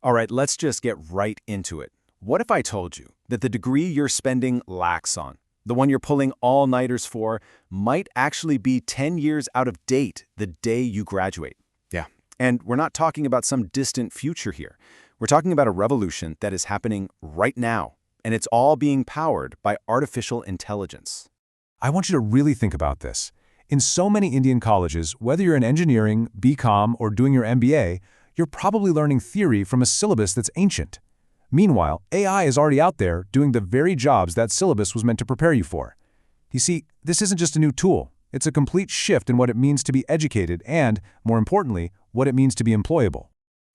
All right, let's just get right into it. What if I told you that the degree you're spending lax on, the one you're pulling all-nighters for, might actually be 10 years out of date the day you graduate? Yeah. And we're not talking about some distant future here. We're talking about a revolution that is happening right now, and it's all being powered by artificial intelligence. I want you to really think about this. In so many Indian colleges, whether you're in engineering, BCom, or doing your MBA, you're probably learning theory from a syllabus that's ancient. Meanwhile, AI is already out there doing the very jobs that syllabus was meant to prepare you for. You see, this isn't just a new tool. It's a complete shift in what it means to be educated and, more importantly, what it means to be employable.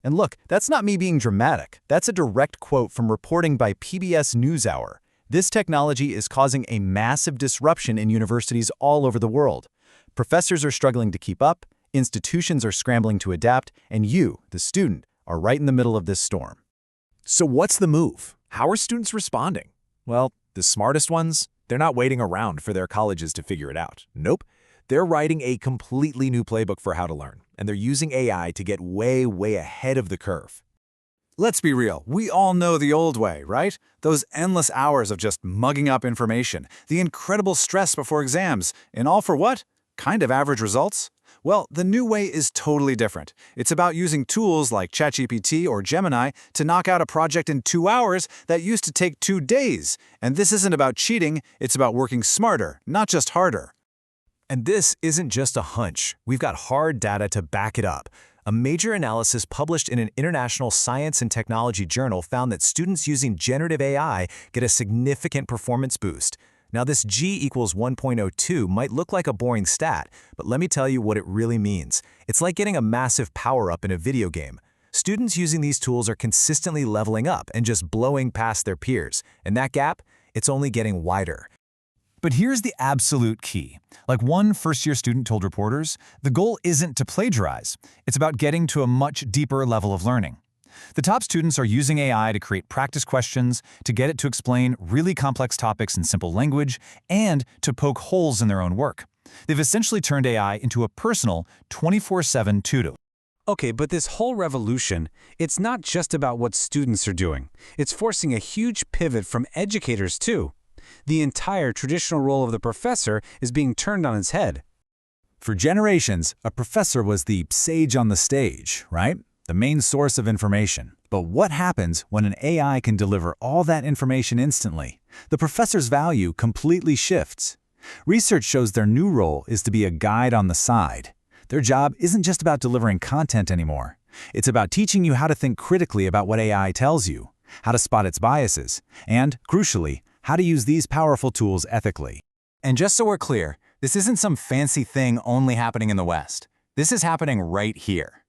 And look, that's not me being dramatic. That's a direct quote from reporting by PBS NewsHour. This technology is causing a massive disruption in universities all over the world. Professors are struggling to keep up, institutions are scrambling to adapt, and you, the student, are right in the middle of this storm. So what's the move? How are students responding? Well, the smartest ones, they're not waiting around for their colleges to figure it out. Nope. They're writing a completely new playbook for how to learn, and they're using AI to get way, way ahead of the curve. Let's be real, we all know the old way, right? Those endless hours of just mugging up information, the incredible stress before exams, and all for what? Kind of average results? Well, the new way is totally different. It's about using tools like ChatGPT or Gemini to knock out a project in 2 hours that used to take 2 days. And this isn't about cheating, it's about working smarter, not just harder. And this isn't just a hunch. We've got hard data to back it up. A major analysis published in an international science and technology journal found that students using generative AI get a significant performance boost. Now, this G equals 1.02 might look like a boring stat, but let me tell you what it really means. It's like getting a massive power-up in a video game. Students using these tools are consistently leveling up and just blowing past their peers. And that gap, it's only getting wider. But here's the absolute key. Like one first-year student told reporters, the goal isn't to plagiarize. It's about getting to a much deeper level of learning. The top students are using AI to create practice questions, to get it to explain really complex topics in simple language, and to poke holes in their own work. They've essentially turned AI into a personal 24/7 tutor. Okay, but this whole revolution, it's not just about what students are doing. It's forcing a huge pivot from educators too. The entire traditional role of the professor is being turned on its head. For generations, a professor was the sage on the stage, right? The main source of information. But what happens when an AI can deliver all that information instantly? The professor's value completely shifts. Research shows their new role is to be a guide on the side. Their job isn't just about delivering content anymore. It's about teaching you how to think critically about what AI tells you, how to spot its biases, and, crucially, how to use these powerful tools ethically. And just so we're clear, this isn't some fancy thing only happening in the West. This is happening right here.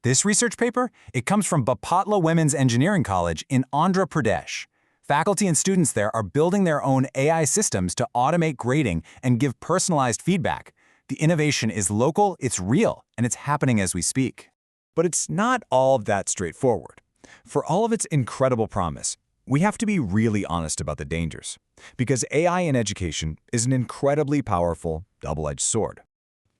This research paper, it comes from Bapatla Women's Engineering College in Andhra Pradesh. Faculty and students there are building their own AI systems to automate grading and give personalized feedback. The innovation is local, it's real, and it's happening as we speak. But it's not all that straightforward. For all of its incredible promise, we have to be really honest about the dangers, because AI in education is an incredibly powerful, double-edged sword.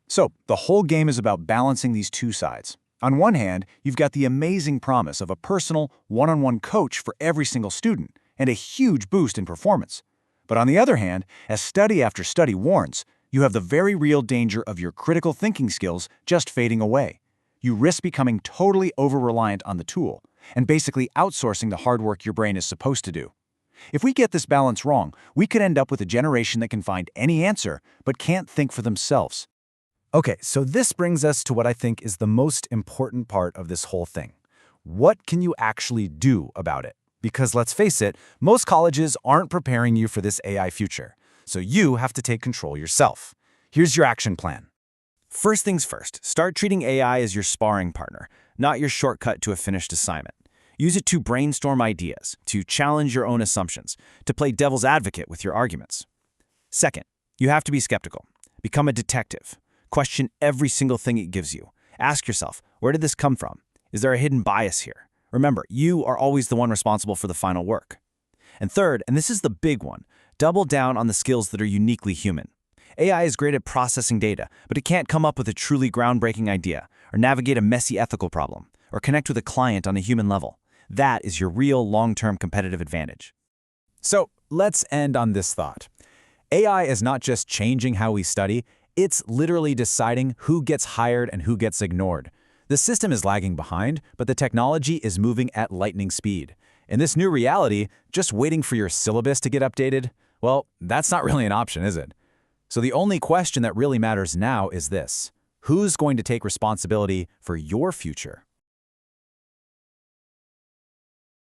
So, the whole game is about balancing these two sides. On one hand, you've got the amazing promise of a personal, one-on-one coach for every single student, and a huge boost in performance. But on the other hand, as study after study warns, you have the very real danger of your critical thinking skills just fading away. You risk becoming totally over-reliant on the tool, and basically outsourcing the hard work your brain is supposed to do. If we get this balance wrong, we could end up with a generation that can find any answer, but can't think for themselves. Okay, so this brings us to what I think is the most important part of this whole thing. What can you actually do about it? Because let's face it, most colleges aren't preparing you for this AI future. So you have to take control yourself. Here's your action plan. First things first, start treating AI as your sparring partner, not your shortcut to a finished assignment. Use it to brainstorm ideas, to challenge your own assumptions, to play devil's advocate with your arguments. Second, you have to be skeptical. Become a detective. Question every single thing it gives you. Ask yourself, where did this come from? Is there a hidden bias here? Remember, you are always the one responsible for the final work. And third, and this is the big one, double down on the skills that are uniquely human. AI is great at processing data, but it can't come up with a truly groundbreaking idea, or navigate a messy ethical problem, or connect with a client on a human level. That is your real long-term competitive advantage. So let's end on this thought. AI is not just changing how we study, it's literally deciding who gets hired and who gets ignored. The system is lagging behind, but the technology is moving at lightning speed. In this new reality, just waiting for your syllabus to get updated, well, that's not really an option, is it? So the only question that really matters now is this: who's going to take responsibility for your future?